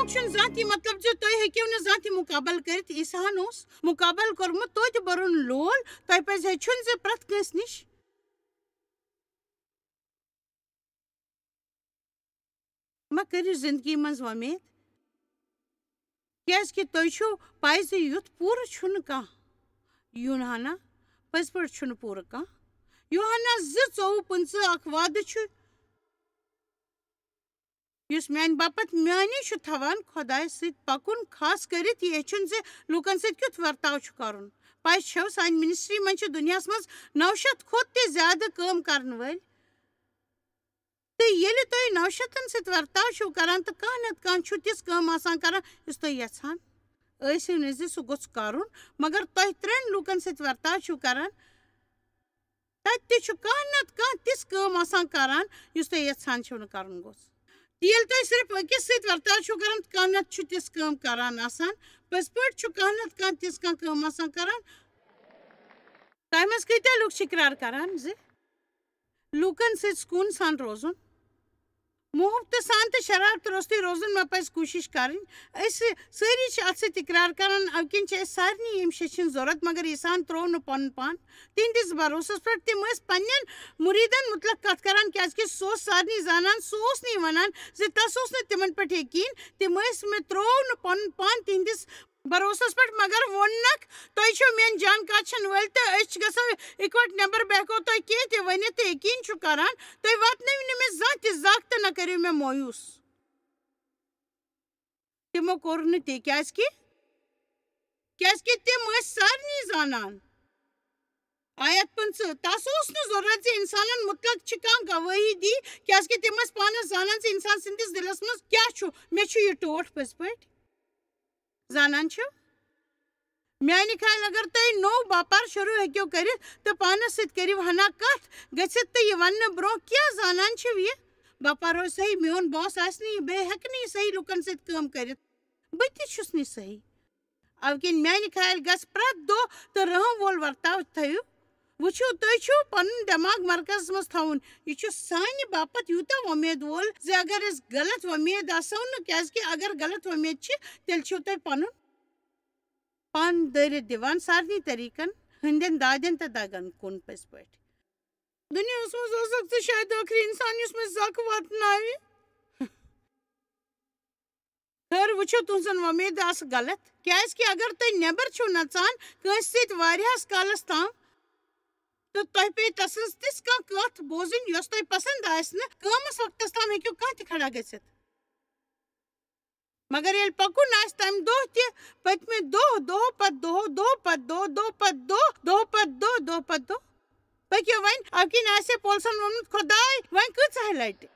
امیک زانتی مطلب جو تھی ہیکو نا زانتی مقابل کرت عیساہن مقابل کورمت توتہ برن لول تہ پزِ ہیچھن ز پرٛٮ۪تھ کٲنٛسہِ نِش ما کٔرِو زندگی منٛز وۄمید کیٛازِ کہِ تۄہہِ چھُو پاے زِ یُتھ پوٗرٕ چھُنہٕ کانٛہہ یونہنا پٔزۍ پٲٹھۍ چھُنہٕ پوٗرٕ کانٛہہ یوہنا 2:24 اکھ وعدٕ چھُ یُس میانہِ باپتھ میانے چھُ تھاوان خۄدایس سۭتۍ پکُن خاص کٔرِتھ یہِ ہیٚچھُن زِ لوٗکن سۭتۍ کیُتھ ورتاو چھُ کرُن پاے چھو سانہِ منسٹری منٛز چھِ دُنیاہس منٛز 900 کھۄتہٕ تہِ زیادٕ کٲم کرن وٲلۍ تہٕ ییٚلہِ تُہۍ 900 سۭتۍ ورتاو چھِو کران تہٕ کانٛہہ نتہٕ کانٛہہ چھُ تِژھ کٲم آسان کران یُس تُہۍ یژھان ٲسِو نہٕ زِ سُہ گوٚژھ کرُن مگر تۄہہِ 3 لوٗکن سۭتۍ ورتاو چھِو کران تتہِ تہِ چھُ کانٛہہ نتہٕ کانٛہہ تِژھ کٲم آسان کران یُس تُہۍ یژھان چھِو نہٕ کرُن گوٚژھ ییٚلہِ تُہۍ صرف أکِس سۭتۍ ورتاو چھِو کران تہٕ کانٛہہ نتہٕ چھُ تِژھ کٲم کران آسان پٔزۍ پٲٹھۍ چھُ کانٛہہ نتہٕ کانٛہہ تِژھ کانٛہہ کٲم آسان کران تۄہہِ منٛز کۭتیاہ لُکھ چھِ اقرار کران زِ لوٗکن سۭتۍ سکوٗن سان روزُن محبتہٕ سان تہٕ شرارتہٕ روٚستُے روزُن مےٚ پزِ کوٗشش کرٕنۍ أسۍ سٲری چھِ اتھ سۭتۍ اقرار کران امہِ کِنۍ چھِ أسۍ سارنٕے ییٚمہِ شیٚچھِنۍ ضروٗرت مگر عیساہن تروو نہٕ پنُن پان تِہنٛدِس بھروسس پٮ۪ٹھ تِم ٲسۍ پننٮ۪ن مُریٖدن مُتعلق کتھ کران کیٛازِکہِ سُہ اوس سارنٕے زانان سُہ اوس نہٕ یہِ ونان زِ تس اوس نہٕ تِمن پٮ۪ٹھ یقیٖن تِم ٲسۍ مےٚ تروو نہٕ پنُن پان تِہنٛدِس بھروسس پٮ۪ٹھ مگر ووٚننکھ تۄہہِ چھِو میٲنۍ جان کاچھن وٲلۍ تہٕ أسۍ گژھو اِکوٹہٕ نٮ۪بر بہٕ ہٮ۪کو تۄہہِ کینٛہہ تہِ ؤنِتھ تہٕ یقیٖن چھُ کران تُہۍ واتنٲیِو نہٕ مےٚ زانٛہہ تہِ زکھ تہٕ نہ کٔرِو مےٚ مویوٗس تِمو کوٚر نہٕ تہِ کیٛازِکہِ تِم ٲسۍ سارنٕے زانان آیت 25 تس اوس نہٕ ضروٗرت زِ انسانن مُتعلق چھِ کانٛہہ گوٲہی دی کیٛازِکہِ تِم ٲسۍ پانس زانان زِ انسان سٕنٛدِس دِلس منٛز کیٛاہ چھُ مےٚ چھُ یہِ ٹوٹھ پٔزۍ پٲٹھۍ زانان چھِو میانہِ خیال اگر تُہۍ نوٚو باپار شروٗع ہیٚکِو کٔرِتھ تہٕ پانس سۭتۍ کٔرِو ہنا کتھ گٔژھِتھ تہٕ یہِ وننہٕ برٛونٛہہ کیٛاہ زانان چھِو یہِ باپار روزِ صحیح میون باس آسہِ نہٕ یہِ بیٚیہِ ہٮ۪کہِ نہٕ یہِ صحیح لُکن سۭتۍ کٲم کٔرِتھ بہٕ تہِ چھُس نہٕ صحیح اَوٕ کِنۍ میانہِ خیال گژھِ پرٛٮ۪تھ دۄہ تہٕ رحم وول ورتاو تھٲیِو وٕچھِو تُہۍ چھِو پنُن دٮ۪ماغ مرکزس منٛز تھاوُن یہِ چھُ سانہِ باپتھ یوٗتاہ وۄمید وول زِ اگر أسۍ غلط وۄمید آسو نہٕ کیٛازِکہِ اگر غلط وۄمید چھِ تیٚلہِ چھِو تُہۍ پنُن پان دٲرِتھ دِوان سارنٕے طریٖقن ہٕنٛدٮ۪ن دادٮ۪ن تہٕ دگن کُن پٔزۍ پٲٹھۍ دُنیاہس منٛز اوسکھ ژٕ شاید ٲخری انسان یُس مےٚ زکھ واتناوِ خٲر وٕچھِو تُہنٛزن وۄمید آسہٕ غلط کیٛازِکہِ اگر تُہۍ نٮ۪بر چھِو نژان کٲنٛسہِ سۭتۍ واریاہس کالس تام تہٕ تۄہہِ پیٚیہِ تسٕنٛز تِژھ کانٛہہ کتھ بوزٕنۍ یۄس تۄہہِ پسنٛد آسہِ نہٕ کٲمس وقتس تام ہیٚکِو کانٛہہ تہِ کھڑا گٔژھِتھ مگر ییٚلہِ پکُن آسہِ تمہِ دۄہ تہِ پٔتمہِ دۄہ پتہٕ دۄہ پتہٕ دۄہ پتہٕ دۄہ پتہٕ دۄہ پٔکِو وۄنۍ اَمہِ کِنۍ آسہِ ہے پولسن ووٚنمُت خۄداے وۄنۍ کۭژاہہِ لٹہِ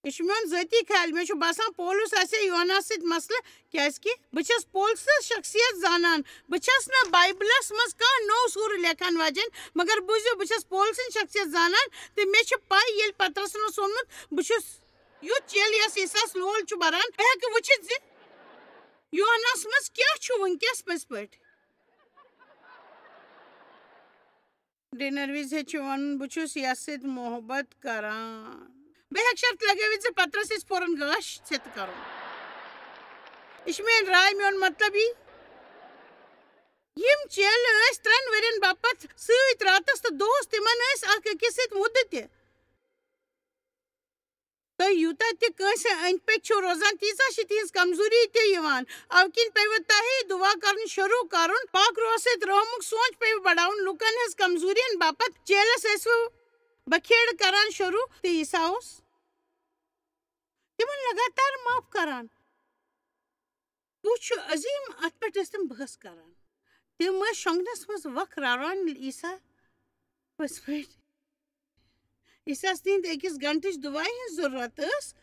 یہِ چھُ میون ذٲتی خیال مےٚ چھُ باسان پولس آسہِ ہے یوہناہس سۭتۍ مسلہٕ کیٛازِکہِ بہٕ چھس پولسٕچ شخصیت زانان بہٕ چھس نہٕ بایبلس منٛز کانٛہہ نوٚو سوٗرٕ لیکھان واجٮ۪ن مگر بوٗزِو بہٕ چھس پولسٕچ شخصیت زانان تہٕ مےٚ چھِ پاے ییٚلہِ پترسن اوس ووٚنمُت بہٕ چھُس یُتھ چیلہٕ یۄس عیساہس لول چھُ بران بہٕ ہٮ۪کہٕ وٕچھِتھ زِ یوہناہس منٛز کیٛاہ چھُ وٕنکیٚس پٔزۍ پٲٹھۍ ڈِنر وِزِ ہیٚچھِو وَنُن بہٕ چھُس یتھ سۭتۍ محبت کران بہٕ ہٮ۪کہٕ شرط لگٲوِتھ زِ پترس یژھِ فوراً گاش ژھٮ۪تہٕ کرُن یہِ چھِ میٲنۍ راے میون مطلب یِم چیلہٕ ٲسۍ 3 ؤرین باپتھ سۭتۍ راتس تہٕ دۄہس تِمن ٲسۍ اکھ أکِس سۭتۍ مُدٕ تہِ تُہۍ یوٗتاہ تہِ کٲنٛسہِ أنٛدۍ پٔکۍ چھِو روزان تیٖژاہ چھِ تِہنٛز کمزوٗری تہِ یِوان اَوٕ کِنۍ پیٚوٕ تۄہہِ دُعا کرُن شروٗع کرُن پاک روحس سۭتۍ رحمُک سونٛچ پیٚوٕ بڑاوُن لُکن ہٕنٛز کمزوٗرین باپتھ چیلس ٲسوٕ بکھیڑ کران شروٗع تہٕ عیسا اوس تِمن لگاتار معاف کران کُس چھُ عظیٖم اتھ پٮ۪ٹھ ٲسۍ تِم بحث کران تِم ٲسۍ شۄنٛگنس منٛز وکھ راوان ییٚلہِ عیسا پٔزۍ پٲٹھۍ عیساہس تِہنٛدِ أکِس گنٹٕچ دُعایہِ ہٕنٛز ضروٗرت ٲس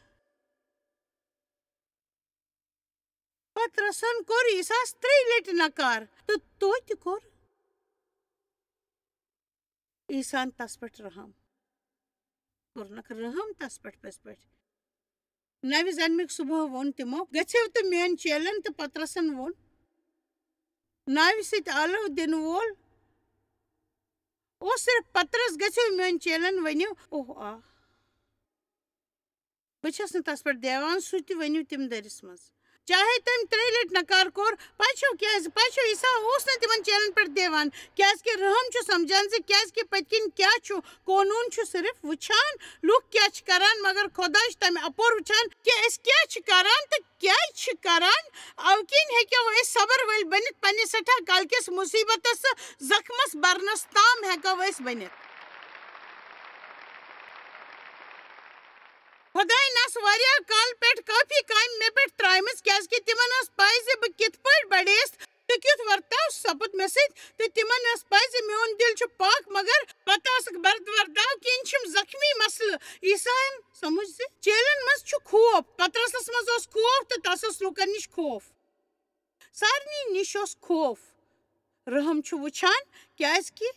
پترسن کوٚر عیساہس 3 لٹہِ نکار تہٕ توتہِ کوٚر عیساہن تس پٮ۪ٹھ رحم کوٚرنکھ رحم تس پٮ۪ٹھ پٔزۍ پٲٹھۍ نوِ زنمٕکۍ صُبحٲے ووٚن تِمو گٔژھِو تہٕ میٲنۍ چیلن تہٕ پترسن ووٚن ناوِ سۭتۍ آلو دِنہٕ وول اوس صرف پترس گٔژھِو میٲنۍ چیلن ؤنِو اوہ آ بہٕ چھَس نہٕ تَس پٮ۪ٹھ دیوان سُہ تہِ ؤنِو تِم دٔرِس منٛز چاہے تٔمۍ 3 لَٹہِ نکار کوٚر پَچھو عیسیٰ اوس نہٕ تِمن چیلن پٮ۪ٹھ دِوان کیازکہِ رحم چھُ سمجھان زِ کیازکہِ پٔتۍ کِنۍ کیاہ چھُ قونوٗن چھُ صرف وٕچھان لُکھ کیاہ چھِ کران مگر خۄدا چھُ تَمہِ اپور وٕچھان کہِ أسۍ کیاہ چھِ کران تہٕ کیازِ چھِ کران اَوٕ کِنۍ ہیٚکو أسۍ صبر وٲلۍ بٔنِتھ پننہِ سٮ۪ٹھاہ کالکِس مُصیبتس زخمس برنس تام ہیٚکو أسۍ بٔنِتھ خۄداین آسہٕ واریاہ کال پٮ۪ٹھ کٲفی کامہِ مےٚ پٮ۪ٹھ ترٛایمٕژ کیازکہِ تِمن ٲس پاے زِ بہٕ کِتھ پٲٹھۍ بڑییَس تہٕ کیُتھ ورتاو سپُد مےٚ سۭتۍ تہٕ تِمن ٲس پاے زِ میون دِل چھُ پاک مگر پتہٕ آسکھ ورتاو کِنۍ چھِم زخمی مسلہٕ عیسایَن سمجھ زِ چیلن منٛز چھُ خوف پترسس منٛز اوس خوف تہٕ تس اوس لُکن نِش خوف سارنٕے نِش اوس خوف رحم چھُ وٕچھان کیازکہِ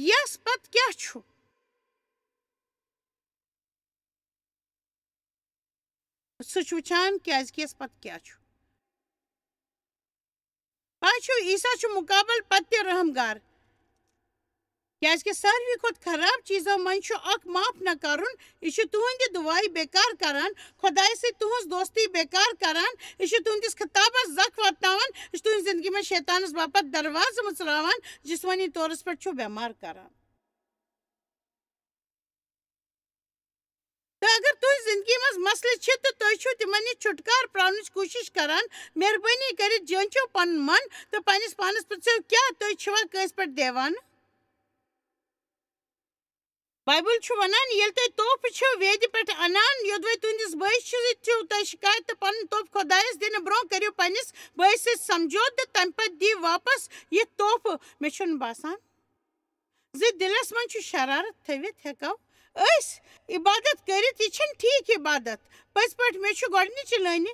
یس پتہٕ کیاہ چھُ سُہ چھُ وٕچھان کیازکہِ یس پتہٕ کیاہ چھُ پاے چھُ عیسیٰ چھُ مُقابل پتہٕ تہِ رحم گار کیازکہِ ساروی کھۄتہٕ خراب چیٖزو منٛز چھُ اکھ معاف نہ کرُن یہِ چھُ تُہنٛدِ دُعایہِ بیکار کران خۄدایہِ سۭتۍ تُہنٛز دوستی بیکار کران یہِ چھُ تُہنٛدِس خطابس زکھ واتناوان یہِ چھُ تُہنٛزِ زندگی منٛز شیطانس باپتھ دروازٕ مٕژراوان جسمٲنی طورس پٮ۪ٹھ چھُ بٮ۪مار کران تہٕ اگر تُہنٛزِ زندگی منٛز مسلہٕ چھِ تہٕ تُہۍ چھِو تِمن نِش چھُٹکار پراونٕچ کوٗشش کران مہربٲنی کٔرِتھ جٲنچو پنُن من تہٕ پننِس پانس پرژھِو کیاہ تُہۍ چھِوا کٲنٛسہِ پٮ۪ٹھ دیوانہٕ بایبل چھُ ونان ییٚلہِ تُہۍ تحفہٕ چھِو ویدِ پٮ۪ٹھ انان یوٚدوے تُہنٛدِس بٲیِس سۭتۍ چھِو تۄہہِ شِکایت تہٕ پنُن تحفہٕ خۄدایس دِنہٕ برونٛہہ کٔرِو پننِس بٲیِس سۭتۍ سمجھوتہٕ تہٕ تمہِ پتہٕ دِیِو واپس یہِ تحفہٕ مےٚ چھُنہٕ باسان زِ دِلس منٛز چھُ شرارت تھٲوِتھ ہیٚکو أسۍ عبادت کٔرِتھ یہِ چھنہٕ ٹھیٖک عبادت پٔزۍ پٲٹھۍ مےٚ چھُ گۄڈنِچہِ لٲنہِ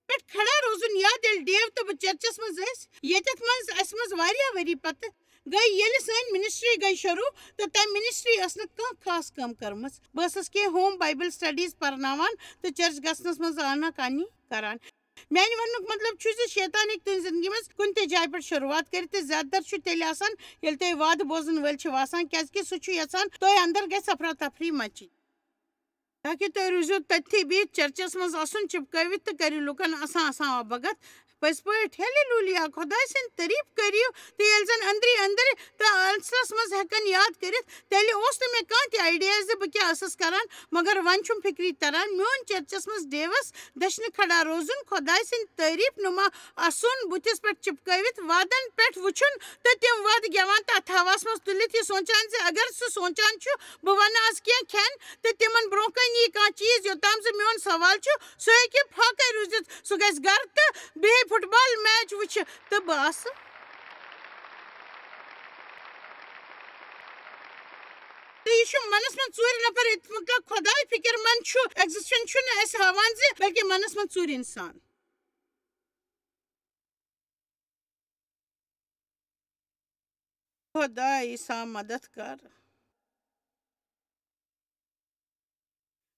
پٮ۪ٹھ کھڑا روزُن یاد ییٚلہِ ڈیو تہٕ بہٕ چرچس منٛز ٲسۍ ییٚتٮ۪تھ منٛز اسہِ منٛز واریاہ ؤری پتہٕ گٔے ییٚلہِ سٲنۍ منسٹری گٔے شروٗع تہٕ تمہِ منسٹری ٲس نہٕ کانٛہہ خاص کٲم کٔرمٕژ بہٕ ٲسٕس کینٛہہ ہوم بایبل سٹڈیٖز پرناوان تہٕ چرچ گژھنس منٛز آنا کانی کران میانہِ وننُک مطلب چھُ زِ شیطان ہیٚکہِ تُہنٛزِ زندگی منٛز کُنہِ تہِ جایہِ پٮ۪ٹھ شروعات کٔرِتھ تہٕ زیادٕ تر چھُ تیٚلہِ آسان ییٚلہِ تُہۍ وادٕ بوزن وٲلۍ چھِو آسان کیازکہِ سُہ چھُ یژھان تۄہہِ اندر گژھِ افرا تفری مچِنۍ تاکہِ تُہۍ روٗزِو تٔتھی بِہِتھ چرچس منٛز آسُن چِپکٲوِتھ تہٕ کٔرِو لُکن آسان وبگت پٔزۍ پٲٹھۍ ہیلیلوٗیا خۄداے سٕنٛدۍ تعریٖف کٔرِو تہٕ ییٚلہِ زن أنٛدری تہٕ اَنسرس منٛز ہٮ۪کن یاد کٔرِتھ تیٚلہِ اوس نہٕ مےٚ کانٛہہ تہِ آیڈیا زِ بہٕ کیاہ ٲسٕس کران مگر وۄنۍ چھُم فِکری تران میون چرچس منٛز ڈیوس دٔچھنہِ کھڑا روزُن خۄداے سٕنٛدۍ تعریٖف نُما آسُن بُتھِس پٮ۪ٹھ چِپکٲوِتھ وادن پٮ۪ٹھ وٕچھُن تہٕ تِم وعدٕ گٮ۪وان تتھ ہواہس منٛز تُلِتھ یہِ سونٛچان زِ اگر سُہ سونٛچان چھُ بہٕ ونہٕ آز کینٛہہ کھٮ۪ن تہٕ تِمن برونٛہہ کَنہِ یی کانٛہہ چیٖز یوٚتام زِ میون سوال چھُ سُہ ہیٚکہِ پھاکَے روٗزِتھ سُہ گژھِ گرٕ تہٕ بیٚیہِ فُٹ بال میچ وٕچھِ تہٕ بہٕ آسہٕ تہٕ یہِ چھُ منس منٛز ژوٗرِ نفر یِتھ مطلب خۄداے فِکِر منٛد چھُ ایگزسٹن چھُنہٕ اَسہِ ہاوان زِ بلکہِ منس منٛز ژوٗرِ اِنسان خۄدا عیسیٰ مدد کر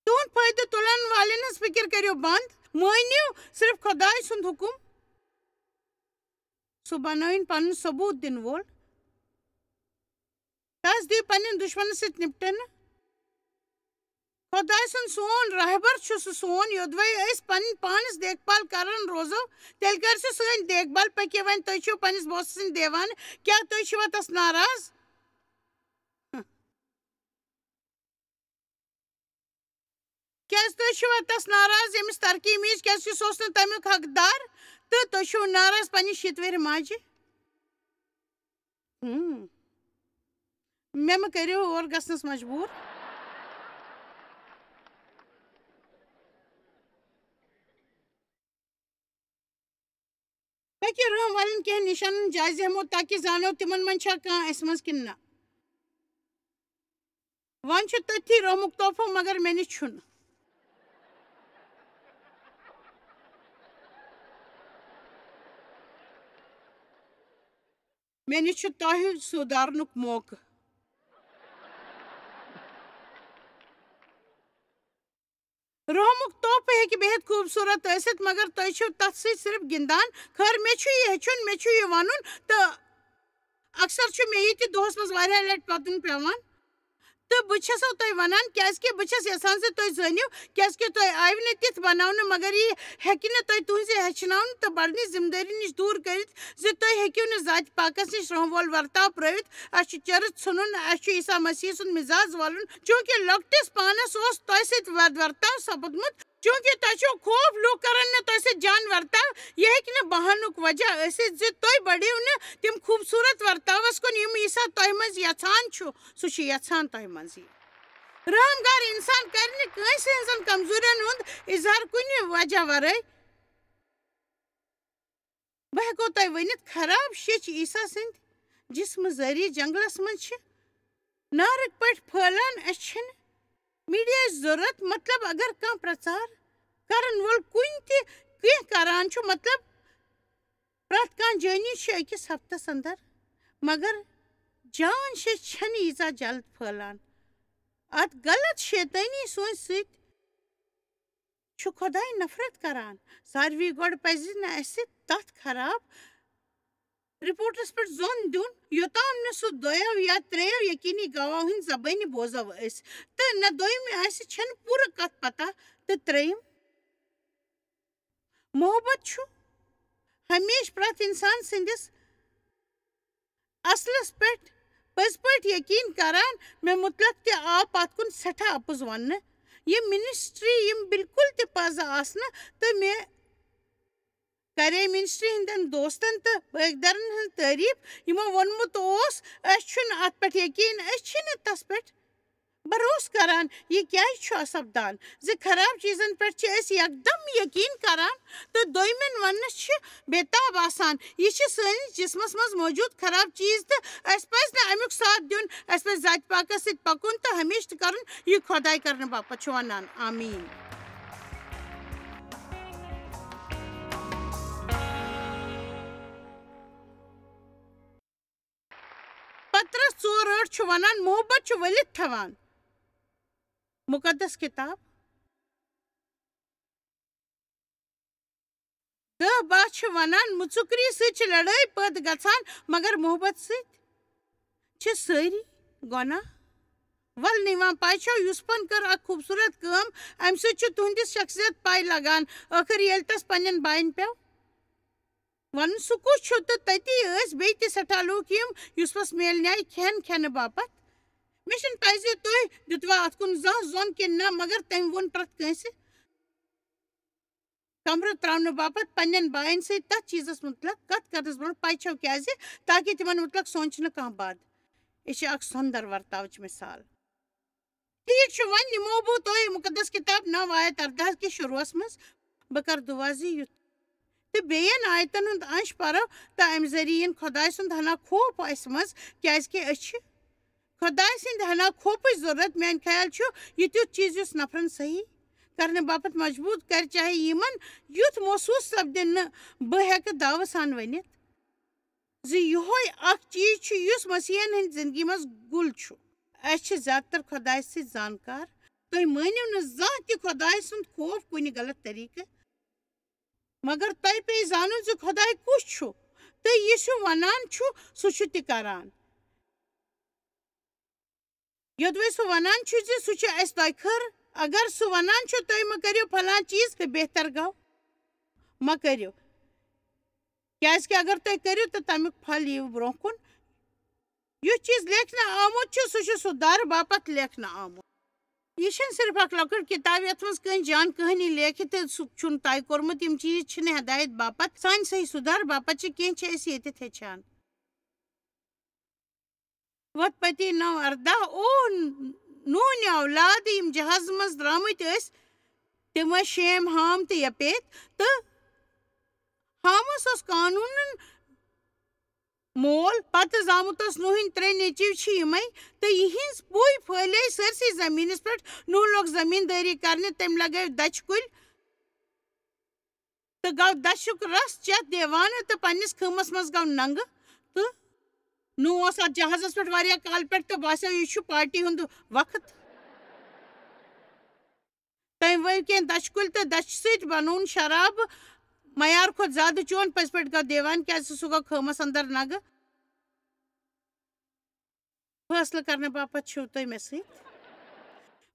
تُہُنٛد فٲیدٕ تُلن والٮ۪ن ہٕنٛز فِکِر کٔرِو بنٛد مٲنِو صرف خۄداے سُنٛد حُکُم سُہ بنٲوِن پنُن ثبوٗت دِنہٕ وول تس دِیِو پننٮ۪ن دُشمنن سۭتۍ نِپٹنہٕ خۄداے سُنٛد سون رہبر چھُ سُہ سون یوٚدوے أسۍ پنٕنۍ پانس دیکھ بال کران روزو تیٚلہِ کر سُہ سٲنۍ دیکھ بال پٔکِو وۄنۍ تُہۍ چھِو پننِس بوسس سٕنٛدۍ دیوانہٕ کیاہ تُہۍ چھِوا تس ناراض کیازِ تُہۍ چھِوا تس ناراض ییٚمِس ترقی میج کیازکہِ سُہ اوس نہٕ تمیُک حقدار تہٕ تُہۍ چھِو ناراض پننہِ شیٖتوٕہرِ ماجہِ مےٚ مہٕ کٔرِو اور گژھنس مجبوٗر پٔکِو رحم والٮ۪ن کینٛہہ نِشانن جایزٕ ہٮ۪مو تاکہِ زانو تِمن منٛز چھا کانٛہہ اَسہِ منٛز کِنہٕ نہ وۄنۍ چھُ تٔتھی رومُک طوفہٕ مگر مےٚ نِش چھُنہٕ مےٚ نِش چھُ تۄہہِ سُدھارنُک موقعہٕ رومُک طوفہٕ ہیٚکہِ بےحد خوٗبصوٗرت ٲسِتھ مگر تُہۍ چھِو تتھ سۭتۍ صرف گِنٛدان خٲر مےٚ چھُ یہِ ہیٚچھُن مےٚ چھُ یہِ وَنُن تہٕ اکثر چھُ مےٚ یہِ تہِ دۄہس منٛز واریاہ لٹہِ پتُن پیٚوان تو بچھسو تو ونان کیازکہ بچھس یسان سے تو زنیو کیازکہ تو آیو نے تیت بناؤن مگر یہ ہیکہ نہ تو تہذ ہچناؤن تو بڑنی ذمہ داری نش دور کرت زِ تُہۍ ہیٚکِو نہٕ ذاتہِ پاکس نش رحم وول ورتاو پرٲوِتھ اسہِ چھُ چرٕژ ژھٕنُن اسہِ چھُ عیسیٰ مسیح سُنٛد مزاج والُن چوٗنٛکہِ لۄکٹِس پانس اوس تۄہہِ سۭتۍ ورتاو سپُدمُت چوٗنٛکہِ تۄہہِ چھُو خوف لوٗکھ کرن نہٕ تۄہہِ سۭتۍ جان ورتاو یہِ ہیٚکہِ نہٕ بہانُک وجہ ٲسِتھ زِ تُہۍ بڑھیو نہٕ تِم خوٗبصوٗرت ورتاوس کُن یِم عیسیٰ تۄہہِ منٛز یژھان چھُ سُہ چھُ یژھان تۄہہِ منٛز یہِ رحمگار انسان کر نہٕ کٲنٛسہِ ہٕنٛزن کمزورین ہُنٛد اظہار کُنہِ وجہ ورٲے بہٕ ہٮ۪کو تۄہہِ ؤنِتھ خراب شیٚچھ عیسیٰ سٕنٛدۍ جسمہٕ ذٔریعہٕ جنگلس منٛز چھِ نارٕکۍ پٲٹھۍ پھٔہلان اسہِ چھِنہٕ میٖڈیاہٕچ ضروٗرت مطلب اگر کانٛہہ پرٛژار کرن وول کُنہِ تہِ کینٛہہ کران چھُ مطلب پرٛٮ۪تھ کانٛہہ جٲنی چھِ أکِس ہفتس انٛدر مگر جان شیٚچھ چھنہٕ ییٖژاہ جلد پھٔہلان اتھ غلط شیطٲنی سونٛچ سۭتۍ چھُ خۄداے نفرت کران ساروی گۄڈٕ پزِ نہٕ اسہِ تتھ خراب رپورٹس پٮ۪ٹھ زوٚن دیُن یوٚتام نہٕ سُہ دۄیو یا ترٛیٚیو یقیٖنی گواہو ہٕنٛدِ زبٲنہِ بوزو أسۍ تہٕ نہ دوٚیمہِ آسہِ چھنہٕ پوٗرٕ کتھ پتہ تہٕ ترٛیٚیِم محبت چھُ ہمیشہٕ پرٛٮ۪تھ انسان سٕنٛدِس اصلس پٮ۪ٹھ پٔزۍ پٲٹھۍ یقیٖن کران مےٚ متعلق تہِ آو پتھ کُن سٮ۪ٹھاہ اپُز وننہٕ یِم منسٹری یِم بالکل تہِ پزٕ آسنہٕ تہٕ مےٚ کرے منسٹری ہٕنٛدٮ۪ن دوستن تہٕ بٲگدارن ہٕنٛز تعریٖف یِمو ووٚنمُت اوس اسہِ چھُنہٕ اتھ پٮ۪ٹھ یقیٖن أسۍ چھِنہٕ تس پٮ۪ٹھ بھروسہٕ کران یہِ کیازِ چھُ سپدان زِ خراب چیٖزن پٮ۪ٹھ چھِ أسۍ یکدم یقیٖن کران تہٕ دوٚیمٮ۪ن وننس چھِ بےتاب آسان یہِ چھِ سٲنِس جسمس منٛز موٗجوٗد خراب چیٖز تہٕ اسہِ پزِ نہٕ امیُک ساتھ دیُن اسہِ پزِ ذاتہِ پاکس سۭتۍ پکُن تہٕ ہمیشہٕ تہِ کرُن یہِ خۄداے کرنہٕ باپتھ چھُ ونان آمیٖن پترس 4:8 چھُ ونان محبت چھُ ؤلِتھ تھاوان مُقدس کِتاب 10:12 چھُ ونان مُژُکری سۭتۍ چھِ لڑٲے پٲدٕ گژھان مگر محبت سۭتۍ چھِ سٲری گۄناہ ولنہٕ یِوان پاے چھو یوٗسفن کٔر اکھ خوٗبصوٗرت کٲم امہِ سۭتۍ چھُ تُہنٛدِس شخصیت پاے لگان ٲخٕر ییٚلہِ تس پننٮ۪ن باین پیوٚو ونُن سُہ کُس چھُ تہٕ تٔتی ٲسۍ بیٚیہِ تہِ سٮ۪ٹھاہ لوٗکھ یِم یوٗسفس میلنایہِ کھٮ۪ن کھٮ۪نہٕ باپتھ مےٚ چھُنہٕ پاے زِ تُہۍ دِتوا اتھ کُن زانٛہہ زوٚن کِنہٕ نہ مگر تٔمۍ ووٚن پرٛٮ۪تھ کٲنٛسہِ کمرٕ تراونہٕ باپتھ پننٮ۪ن باین سۭتۍ تتھ چیٖزس متعلق کتھ کرنس برونٛٹھ پاے چھو کیازِ تاکہِ تِمن متعلق سونٛچہِ نہٕ کانٛہہ بد یہِ چھِ اکھ سۄندر ورتاوٕچ مثال ٹھیٖک چھُ وۄنۍ نِمو بہٕ تۄہہِ مُقدس کِتاب 9 آیت 18 کِس شروٗعس منٛز بہٕ کرٕ دُعا زِ یُتھ تہٕ بیٚین آیتن ہُنٛد انش پرو تہٕ امہِ ذٔریعہٕ یِن خۄداے سُنٛد ہنا خوف اسہِ منٛز کیازکہِ أسۍ چھِ خۄداے سٕنٛدِ ہنا خوفٕچ ضروٗرت میانہِ خیال چھُ یہِ تیُتھ چیٖز یُس نفرن صحیح کرنہٕ باپتھ مجبوٗر کرِ چاہے یِمن یُتھ محسوٗس سپدِ نہٕ بہٕ ہٮ۪کہٕ دعوٕ سان ؤنِتھ زِ یِہوے اکھ چیٖز چھُ یُس مسیحن ہٕنٛدِ زندگی منٛز گُل چھُ اسہِ چھِ زیادٕ تر خۄداے سۭتۍ زانکار تُہۍ مٲنِو نہٕ زانٛہہ تہِ خۄداے سُنٛد خوف کُنہِ غلط طٔریٖقہٕ مگر تۄہہِ پیٚیہِ زانُن زِ خۄداے کُس چھُ تہٕ یہِ سُہ ونان چھُ سُہ چھُ تہِ کران یوٚدوے سُہ ونان چھُ زِ سُہ چھُ اسہِ تۄہہِ خٲر اگر سُہ ونان چھُ تُہۍ مہ کٔرِو فلان چیٖز تہٕ بہتر گوٚو مہ کٔرِو کیازکہِ اگر تُہۍ کٔرِو تہٕ تمیُک پھل یِیِو برونٛہہ کُن یُس چیٖز لیکھنہٕ آمُت چھُ سُہ چھُ سُدھارٕ باپتھ لیکھنہٕ آمُت یہِ چھنہٕ صرف اکھ لۄکٕٹ کِتاب یتھ منٛز کٲنٛسہِ جان کہانی لیکھِ تہٕ سُہ چھُنہٕ طے کوٚرمُت یِم چیٖز چھِنہٕ ہدایت باپتھ سانہِ صحیح سُدھار باپتھ چھِ کینٛہہ چھِ أسۍ ییٚتٮ۪تھ ہیٚچھان وتپتی 9:18 نوٗنہِ اولاد یِم جہازٕ منٛز درٛامٕتۍ ٲسۍ تِم ٲسۍ شیم ہام تہٕ یپیت تہٕ حامس اوس قانوٗنن مول پتہٕ زامُت اوس نوٗہٕنۍ 3 نیٚچِو چھِ یِمے تہٕ یِہِنٛز پُے پھٔہلے سٲرسٕے زمیٖنس پٮ۪ٹھ نوٗح لوگ زمیٖندٲری کرنہِ تٔمۍ لگٲوۍ دَچھِ کُلۍ تہٕ گوٚو دَچھُک رس چٮ۪تھ دیوانہٕ تہٕ پننِس خۭمس منٛز گوٚو ننٛگہٕ تہٕ نوٗح اوس اتھ جہازس پٮ۪ٹھ واریاہ کالہٕ پٮ۪ٹھ تہٕ باسیٚو یہِ چھُ پارٹی ہُنٛد وقت تٔمۍ ؤوۍ کینٛہہ دَچھِ کُلۍ تہٕ دَچھِ سۭتۍ بنووُن شراب معیار کھۄتہٕ زیادٕ چوٚن پٔزۍ پٲٹھۍ گوٚو دیوان کیازِ سُہ گوٚو خۭمس انٛدر ننٛگہٕ فٲصلہٕ کرنہٕ باپتھ چھِو تُہۍ مےٚ سۭتۍ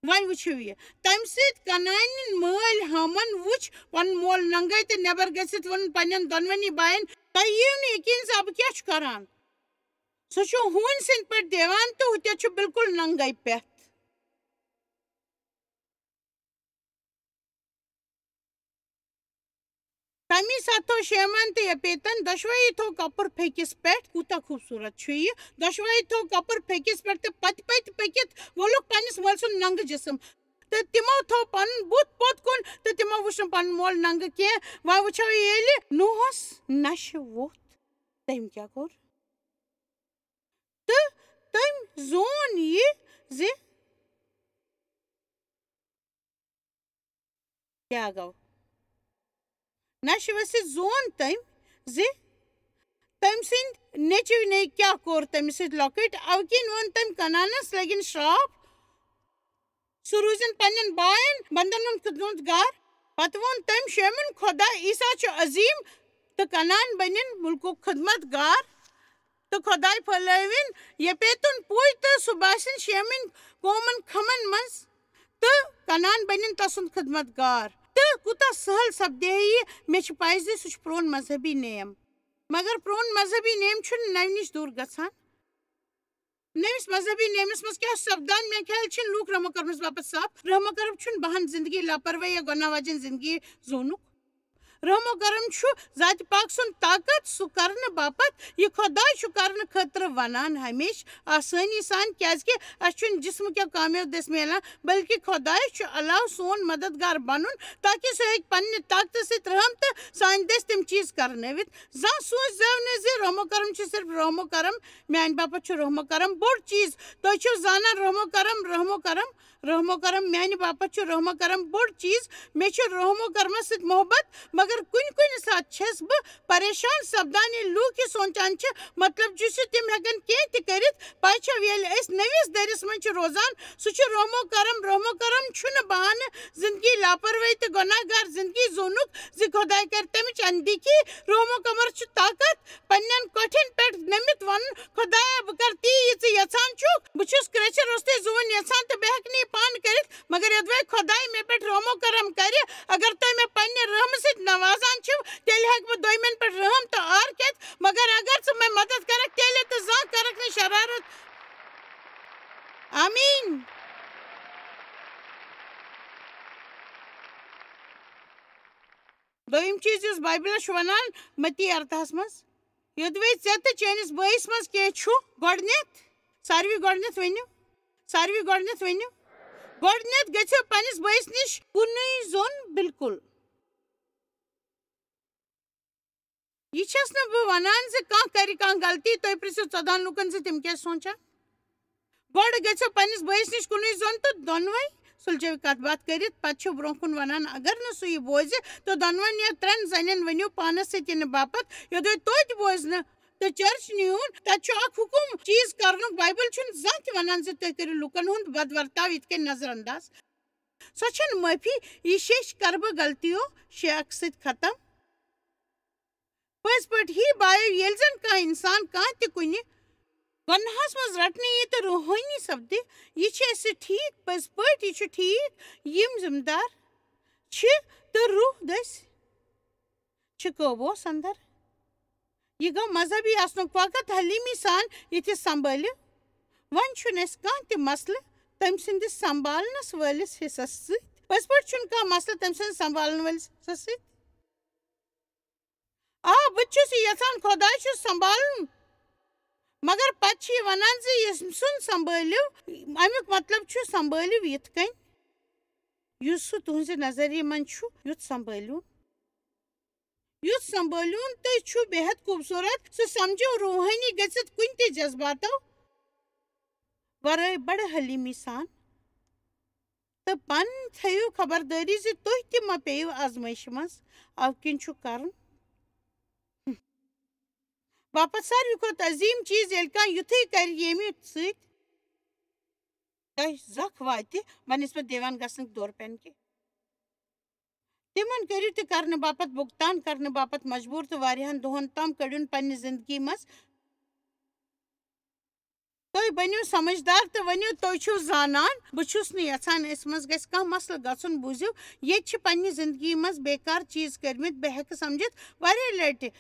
وۄنۍ وٕچھِو یہِ تَمہِ سۭتۍ کنانٮ۪ن مٲلۍ ہامن وٕچھ پنُن مول ننگے تہٕ نٮ۪بر گٔژھِتھ ووٚنُن پننٮ۪ن دۄنوٕنی بایَن تۄہہِ یِیِو نہٕ یقیٖن زِ بہٕ کیٛاہ چھُ کران سُہ چھُ ہوٗنۍ سٕنٛدۍ پٲٹھۍ دِوان تہٕ ہُتٮ۪تھ چھُ بِلکُل ننگے پٮ۪تھ تمی ساتہٕ تھوٚو شیمان تہٕ یپیتن دۄشوٕیی تھوٚو کپُر پھیٚکِس پٮ۪ٹھ کوٗتاہ خوٗبصوٗرت چھُ یہِ دۄشوٕیی تھوٚو کپُر پھیٚکِس پٮ۪ٹھ تہٕ پتہٕ پٔکِتھ وولُکھ پننِس مٲلۍ سُنٛد ننگہٕ جسم تہٕ تِمو تھوٚو پنُن بُتھ پوٚت کُن تہٕ تِمو وٕچھ نہٕ پنُن مول ننگہٕ کینٛہہ وۄنۍ وٕچھو ییٚلہِ نوٗہس نشہٕ ووٚتھ تٔمۍ کیٛاہ کوٚر تہٕ تٔمۍ زون یہِ زِ کیٛاہ گوٚو نشہٕ ؤسِتھ زون تٔمۍ زِ تٔمۍ سٕنٛدۍ نیٚچِو نے کیٛاہ کوٚر تٔمِس سۭتۍ لۄکٕٹۍ اَوٕ کِنۍ ووٚن تٔمۍ کنانس لٔگِن شراپ سُہ روٗزِن پننٮ۪ن باین بنٛدن ہُنٛد خدمت گار پتہٕ ووٚن تٔمۍ شیمن خۄدا عیٖسا چھُ عظیٖم تہٕ کنان بنِن مُلکُک خدمت گار تہٕ خۄداے پھٔہلٲوِن یپیتُن پُے تہٕ سُہ باسِن شیمٕنۍ قومن کھمن منٛز تہٕ کنان بنِن تسُنٛد خدمت گار تہٕ کوٗتاہ سہل سپدے یہِ مےٚ چھِ پاے زِ سُہ چھُ پرون مذہبی نیم مگر پرون مذہبی نیم چھُنہٕ نوِ نِش دوٗر گژھان نٔوِس مذہبی نیمس منٛز کیٛاہ چھُ سپدان میانہِ خیال چھِنہٕ لوٗکھ رحمو کرمس باپتھ صاف رحمو کرم چھُنہٕ بہن زندگی لاپروٲہی یا گۄناہ واجٮ۪ن زندگی زونُک رحمو کرم چھُ ذاتِ پاک سُنٛد طاقت سُہ کرنہٕ باپتھ یہِ خۄداے چھُ کرنہٕ خٲطرٕ ونان ہمیشہِ آسٲنی سان کیٛازِ کہِ اسہِ چھُنہٕ جسمہٕ کیو کامیو دٔسۍ میلان بلکہِ خۄداے چھُ علاوٕ سون مددگار بنُن تاکہِ سُہ ہیٚکہِ پننہِ طاقتہٕ سۭتۍ رحم تہٕ سانہِ دٔسۍ تِم چیٖز کرنٲوِتھ زانٛہہ سوٗنٛچزیو نہٕ زِ رحمو کرم چھُ صرف رحمو کرم میانہِ باپتھ چھُ رحمو کرم بوٚڑ چیٖز تُہۍ چھِو زانان رحمو کرم میانہِ باپتھ چھُ رحمو کرم بوٚڑ چیٖز مےٚ چھُ رحمو کرمس سۭتۍ محبت مگر کُنہِ ساتہٕ چھَس بہٕ پریشان سپدان ییٚلہِ لوٗکھ یہِ سونٛچان چھِ مطلب چھُ تِم ہٮ۪کن کینٛہہ تہِ کٔرِتھ پاے چھو ییٚلہِ أسۍ نٔوِس دٔرِس منٛز چھِ روزان سُہ چھُ رحمو کرم چھُنہٕ بہانہٕ زندگی لاپروٲہی تہٕ گۄناہ گار زندگی زونُک زِ خۄداے کرِ تمِچ اندیٖکھی رحمو کمر چھُ طاقت پننٮ۪ن کۄٹھٮ۪ن پٮ۪ٹھ نٔمِتھ وَنُن خۄدایا بہٕ کرٕ تی یہِ ژٕ یژھان چھُکھ بہٕ چھُس کرٛیچھر روٚستُے زُوُن یژھان تہٕ بہٕ ہٮ۪کہٕ نہٕ یہِ پانہٕ کٔرِتھ مگر یوٚدوَے خۄداے مےٚ پٮ۪ٹھ رحمو کرم کرِ اگر تُہۍ مےٚ پننہِ رحمہٕ سۭتۍ نوازان چھِو تیٚلہِ ہٮ۪کہٕ بہٕ دوٚیمٮ۪ن پٮ۪ٹھ رحم تہٕ عار کھٮ۪تھ مگر اگر ژٕ مےٚ مدد کرکھ تیٚلہِ تہٕ زانٛہہ کرکھ نہٕ شرارت آمیٖن دوٚیِم چیٖز یُس بایبلس چھُ ونان متی ارتھاہس منٛز یوٚدوَے ژےٚ تہٕ چٲنِس بٲیِس منٛز کینٛہہ چھُ گۄڈٕنٮ۪تھ گۄڈٕنٮ۪تھ ؤنِو گۄڈٕنٮ۪تھ گٔژھِو پننِس بٲیِس نِش کُنُے زوٚن بِلکُل یہِ چھَس نہٕ بہٕ ونان زِ کانٛہہ کرِ کانٛہہ غلطی تُہۍ پرژھِو 14 لوٗکن زِ تِم کیٛاہ سونٛچان گۄڈٕ گٔژھِو پننِس بٲیِس نِش کُنُے زوٚن تہٕ دۄنوَے سُلجٲوِو کتھ باتھ کٔرِتھ پتہٕ چھِو برونٛہہ کُن ونان اگر نہٕ سُہ یہِ بوزِ تہٕ دۄنوَن یا 3 زنٮ۪ن ؤنِو پانس سۭتۍ یِنہٕ باپتھ یوٚدوَے توتہِ بوزِ نہٕ تہٕ چرچ نیوٗن تتہِ چھُ اکھ حُکُم چیٖز کرنُک بایبل چھُنہٕ زانٛہہ تہِ ونان زِ تُہۍ کٔرِو لُکن ہُنٛد بد ورتاو یِتھ کٔنۍ نظر انداز سۄ چھنہٕ معٲفی یہِ شیٚش کرٕ بہٕ غلطیو شیخ سۭتۍ ختم پٔزۍ پٲٹھۍ ہی بایو ییٚلہِ زن کانٛہہ اِنسان کانٛہہ تہِ کُنہِ گۄناہس منٛز رٹنہٕ یی تہٕ روحٲنی سپدِ یہِ چھِ اَسہِ ٹھیٖک پٔزۍ پٲٹھۍ یہِ چھُ ٹھیٖک یِم ذِمہٕ دار چھِ تہٕ روح دٔسۍ چھِ قٲبوٗوس انٛدر یہِ گوٚو مذہبی آسنُک وقت حلیٖمی سان یِتھہِ سمبٲلِو وۄنۍ چھُنہٕ اَسہِ کانٛہہ تہِ مسلہٕ تٔمۍ سٕنٛدِس سمبالنس وٲلِس حِصس سۭتۍ پٔزۍ پٲٹھۍ چھُنہٕ کانٛہہ مسلہٕ تٔمۍ سٕنٛدِس سمبالن وٲلِس حِصس سۭتۍ بہٕ تہِ چھُس یہِ یژھان خۄداے چھُ سمبالُن مگر پتہٕ چھِ یہِ ونان زِ ییٚمہِ سُنٛد سمبٲلِو امیُک مطلب چھُ سمبٲلِو یِتھ کٔنۍ یُس سُہ تُہنٛزِ نظریہِ منٛز چھُ یُتھ سمبٲلیوٗن تہٕ چھُ بے حد خوٗبصوٗرت سُہ سمجھو روحٲنی گٔژھِتھ کُنہِ تہِ جذباتو ورٲے بڑٕ حلیٖمی سان تہٕ پنٕنۍ تھٲیِو خبردٲری زِ تُہۍ تہِ مہ پیٚیِو آزمٲیشہِ منٛز اَوٕ کِنۍ چھُ کرُن باپتھ ساروی کھۄتہٕ عظیٖم چیٖز ییٚلہِ کانٛہہ یُتھُے کرِ ییٚمہِ سۭتۍ تۄہہِ زکھ واتہِ بنسبت دیوان گژھنٕکۍ طور پٮ۪ن کہِ تِمن کٔرِو تہِ کرنہٕ باپتھ بُگتان کرنہٕ باپتھ مجبوٗر تہٕ واریاہن دۄہن تام کٔڑِن پننہِ زندگی منٛز تُہۍ بٔنِو سمجھدار تہٕ ؤنِو تُہۍ چھِو زانان بہٕ چھُس نہٕ یژھان أسۍ منٛز گژھِ کانٛہہ مسلہٕ گژھُن بوٗزِو ییٚتہِ چھِ پننہِ زندگی منٛز بیکار چیٖز کٔرمٕتۍ بہٕ ہٮ۪کہٕ سمجھِتھ واریاہ لٹہِ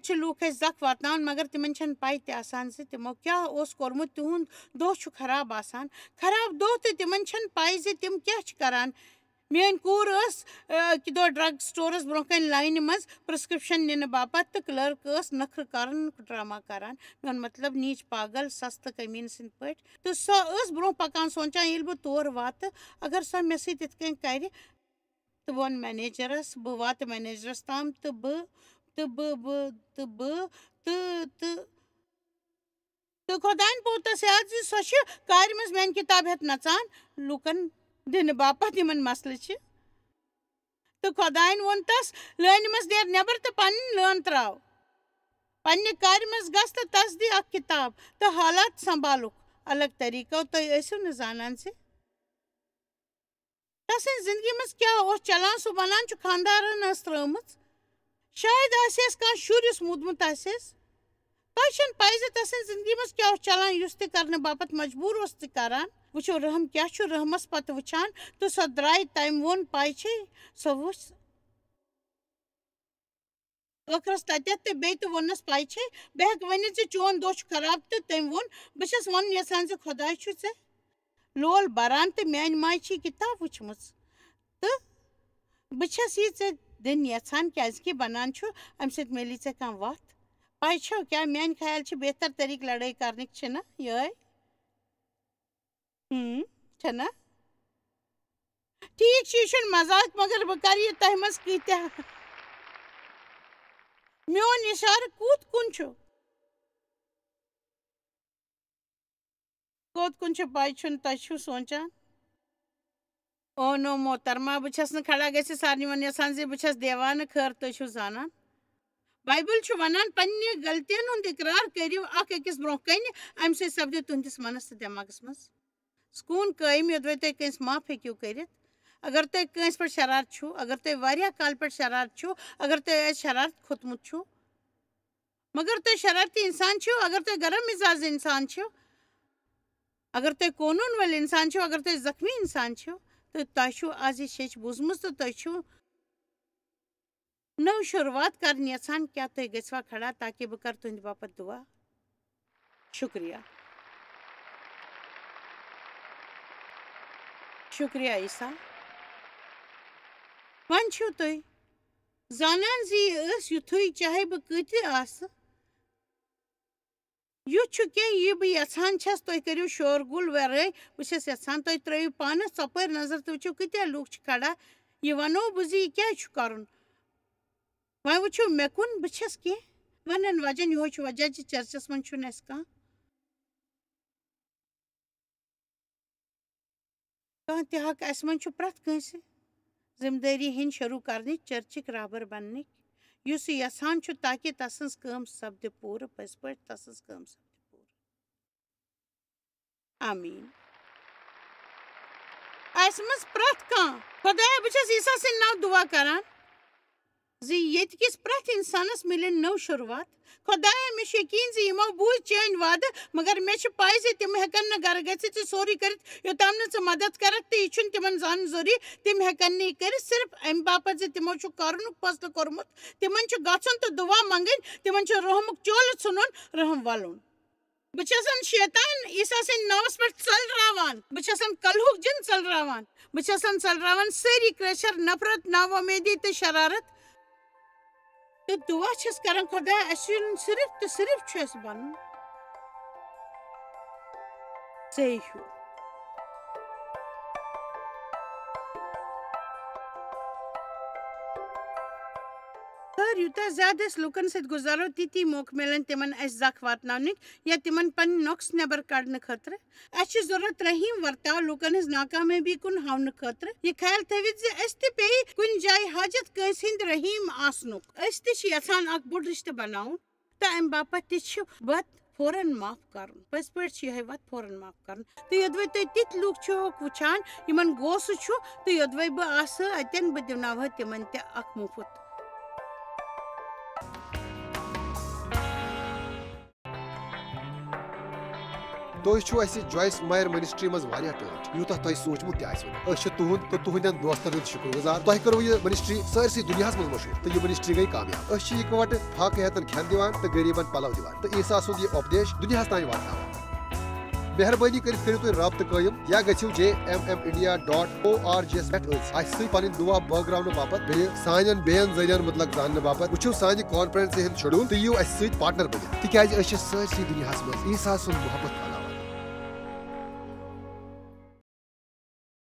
چھِ لوٗکھ اَسہِ زکھ واتناوان مگر تِمن چھنہٕ پاے تہِ آسان زِ تِمو کیٛاہ اوس کوٚرمُت تِہُنٛد دۄہ چھُ خراب آسان خراب دۄہ تہٕ تِمن چھنہٕ پاے زِ تِم کیٛاہ چھِ کران میٲنۍ کوٗر ٲس اکہِ دۄہ ڈرگ سٹورس برونٛہہ کنہِ لاینہِ منٛز پرسکرپشن نِنہٕ باپتھ تہٕ کلرک ٲس نخرٕ کرنُک ڈرامہ کران میون مطلب نیٖچ پاگل سستہٕ کمیٖن سٕنٛدۍ پٲٹھۍ تہٕ سۄ ٲس برونٛہہ پکان سونٛچان ییٚلہِ بہٕ تور واتہٕ اگر سۄ مےٚ سۭتۍ یِتھ کٔنۍ کرِ تہٕ ووٚن مینیجرس بہٕ واتہٕ مینیجرس تام تہٕ خۄدایَن پوٚو تس یاد زِ سۄ چھِ کارِ منٛز میانہِ کِتاب ہٮ۪تھ نژان لُکن دِنہٕ باپتھ یِمن مسلہٕ چھِ تہٕ خۄدایَن ووٚن تس لٲنہِ منٛز نیٖر نٮ۪بر تہٕ پنٕنۍ لٲن تراو پننہِ کارِ منٛز گژھ تہٕ تس دِ اکھ کِتاب تہٕ حالات سمبالُکھ الگ طٔریٖقو تُہۍ ٲسِو نہٕ زانان زِ تسٕنٛزِ زندگی منٛز کیٛاہ اوس چلان سُہ ونان چھُ خانٛدارن ٲس ترٲومٕژ شاید آسہِ ہس کانٛہہ شُر یُس موٗدمُت آسہِ ہس تۄہہِ چھنہٕ پاے زِ تسٕنٛزِ زندگی منٛز کیٛاہ اوس چلان یُس تہِ کرنہٕ باپتھ مجبوٗر اوس تہِ کران وٕچھو رحم کیٛاہ چھُ رحمس پتہٕ وٕچھان تہٕ سۄ درٛاے تٔمۍ ووٚن پاے چھے سۄ وٕچھ ٲخرس تتٮ۪تھ تہٕ بیٚیہِ تہِ ووٚننس پاے چھے بہٕ ہٮ۪کہٕ ؤنِتھ زِ چون دۄہ چھُ خراب تہٕ تٔمۍ ووٚن بہٕ چھس ونُن یژھان زِ خۄداے چھُ ژےٚ لول بران تہٕ میانہِ ماجہِ چھِ یہِ کِتاب وٕچھمٕژ تہٕ بہٕ چھس یہِ ژےٚ دِنۍ یژھان کیٛازِ کہِ بنان چھُ امہِ سۭتۍ مِلی ژےٚ کانٛہہ وتھ پاے چھو کیٛاہ میانہِ خیال چھِ بہتر طٔریٖقہٕ لڑٲے کرنٕکۍ چھِنہ یِہے چھنا ٹھیٖک چھُ یہِ چھُنہٕ مزاق مگر بہٕ کرٕ یہِ تۄہہِ منٛز کۭتیاہ میون اِشارٕ کوٚت کُن چھُ کوٚت کُن چھُ پاے چھُنہٕ تۄہہِ چھُو سونٛچان او نو محترمہ بہٕ چھس نہٕ کھڑا گٔژھِتھ سارنٕے وَن یژھان زِ بہٕ چھس دیوانہٕ خٲر تُہۍ چھِو زانان بایبل چھُ ونان پننہِ غلطین ہُنٛد اقرار کٔرِو اکھ أکِس برونٛہہ کنہِ امہِ سۭتۍ سپدِ تُہنٛدِس منس تہٕ دٮ۪ماغس منٛز سکوٗن قٲیِم یوٚدوے تُہۍ کٲنٛسہِ معاف ہیٚکِو کٔرِتھ اگر تۄہہِ کٲنٛسہِ پٮ۪ٹھ شرارت چھُو اگر تۄہہِ واریاہ کالہٕ پٮ۪ٹھ شرارت چھُو اگر تۄہہِ اَسہِ شرارت کھوٚتمُت چھُو مگر تُہۍ شرارتی اِنسان چھِو اگر تُہۍ گرم مِزاز اِنسان چھِو اگر تُہۍ قونوٗن وٲلۍ اِنسان چھِو اگر تُہۍ زخمی اِنسان چھِو تہٕ تۄہہِ چھُو آز یہِ شیٚچھ بوٗزمٕژ تہٕ تُہۍ چھِو نٔو شروعات کرٕنۍ یژھان کیٛاہ تُہۍ گٔژھوا کھڑا تاکہِ بہٕ کرٕ تُہنٛدِ باپتھ دُعا شُکریہ شُکریہ عیٖسا وۄنۍ چھِو تُہۍ زانان زِ یہِ ٲس یِتھُے چاہے بہٕ کۭتہِ آسہٕ یُتھ چھُ کینٛہہ یہِ بہٕ یژھان چھس تُہۍ کٔرِو شور گُل ورٲے بہٕ چھس یژھان تُہۍ ترٲیِو پانس ژۄپٲرۍ نظر تہٕ وٕچھِو کۭتیاہ لُکھ چھِ کھڑا یہِ ونو بہٕ زِ یہِ کیٛازِ چھُ کرُن وۄنۍ وٕچھِو مےٚ کُن بہٕ چھس کینٛہہ ونن وجن یِہوے چھُ وجہ زِ چرچس منٛز چھُنہٕ اَسہِ کانٛہہ تہِ حق اَسہِ منٛز چھُ پرٛٮ۪تھ کٲنٛسہِ ذِمہٕ دٲری ہِنٛدۍ شروٗع کرنٕکۍ چرچٕکۍ رہبر بننٕکۍ یُس یہِ یژھان چھُ تاکہِ تسٕنٛز کٲم سپدِ پوٗرٕ پٔزۍ پٲٹھۍ تسٕنٛز کٲم سپدِ پوٗرٕ آمیٖن اَسہِ منٛز پرٛٮ۪تھ کانٛہہ خۄدایا بہٕ چھس عیٖسا سٕنٛدِ ناوٕ دُعا کران زِ ییٚتہِ کِس پرٛٮ۪تھ اِنسانس مِلہِ نٔو شروعات خۄدایا مےٚ چھُ یقیٖن زِ یِمو بوٗزۍ چٲنۍ وعدٕ مگر مےٚ چھِ پاے زِ تِم ہٮ۪کن نہٕ گرٕ گٔژھِتھ تہٕ سورُے کٔرِتھ یوٚتام نہٕ ژٕ مدد کرکھ تہٕ یہِ چھُنہٕ تِمن زانُن ضروٗری تِم ہٮ۪کن نہٕ یہِ کٔرِتھ صرف امہِ باپتھ زِ تِمو چھُ کرنُک فٲصلہٕ کوٚرمُت تِمن چھُ گژھُن تہٕ دُعا منٛگٕنۍ تِمن چھُ رحمُک چولہٕ ژھٕنُن رحم وَلُن بہٕ چھسن شیطان عیٖسا سٕنٛدِ ناوس پٮ۪ٹھ ژٔلراوان بہٕ چھسن کلہُک جِن ژٔلراوان بہٕ چھسن ژٔلراوان سٲری کٲشِر نفرت ناوۄمیدی تہٕ شرارت تہٕ دُعا چھس کران خۄدایا اَسہِ یُن صرف تہٕ صرف چھُ اَسہِ بنُن ژےٚ ہیوٗ خٲر یوٗتاہ زیادٕ أسۍ لُکن سۭتۍ گُزارو تِتی موقعہٕ مِلن تِمن اَسہِ زکھ واتناونٕکۍ یا تِمن پنٕنۍ نۄقٕص نٮ۪بر کڑنہٕ خٲطرٕ اَسہِ چھِ ضروٗرت رحیٖم ورتاو لُکن ہٕنٛز ناکامیٲبی کُن ہاونہٕ خٲطرٕ یہِ خیال تھٲوِتھ زِ أسۍ تہِ پیٚیہِ کُنہِ جایہِ حاجت کٲنٛسہِ ہٕنٛدۍ رحیٖم آسنُک أسۍ تہِ چھِ یژھان اکھ بوٚڑ رِشتہٕ بناوُن تہٕ امہِ باپتھ تہِ چھُ وَتھ فوراً معاف کرُن پٔزۍ پٲٹھۍ چھِ یِہے وَتھ فوراً معاف کرُن تہٕ یوٚدوے تُہۍ تِتھۍ لُکھ چھِوکھ وٕچھان یِمن غوسہٕ چھُ تہٕ یوٚدوے بہٕ آسہٕ اَتٮ۪ن بہٕ دِوناوہا تِمن تہِ اکھ مُفت تُہۍ چھِو اَسہِ جویس مایر منسٹری منٛز واریاہ ٹٲٹھۍ یوٗتاہ تۄہہِ سوٗنٛچمُت تہِ آسِوٕ أسۍ چھِ تُہُنٛد تہٕ تُہنٛدٮ۪ن دوستن ہُنٛد شُکر گُزار تۄہہِ کٔرٕو یہِ منسٹری سٲرسٕے دُنیاہس منٛز مشہوٗر تہٕ یہِ منسٹری گٔے کامیاب أسۍ چھِ اِکوٹہٕ فاقہٕ ہٮ۪تن کھٮ۪ن دِوان تہٕ غریٖبن پلو دِوان تہٕ عیٖسا سُنٛد یہِ اُپدیش دُنیاہس تانۍ واتناوان مہربٲنی کٔرِتھ کٔرِو تُہۍ رٲبطہٕ قٲیِم یا گٔژھِو jmmindia.org یَس پٮ۪ٹھ اَسہِ سۭتۍ پنٕنۍ دُعا بٲگراونہٕ باپتھ بیٚیہِ سانٮ۪ن بیٚین ذٔریعن مُتعلق زاننہٕ باپتھ وٕچھِو سانہِ کانفرنسہِ ہُنٛد شیڈوٗل تہٕ یِیِو اَسہِ سۭتۍ پارٹنر بٔنِتھ تِکیازِ أسۍ چھِ سٲرسٕے دُنیاہس منٛز عیٖسا سُنٛد محبت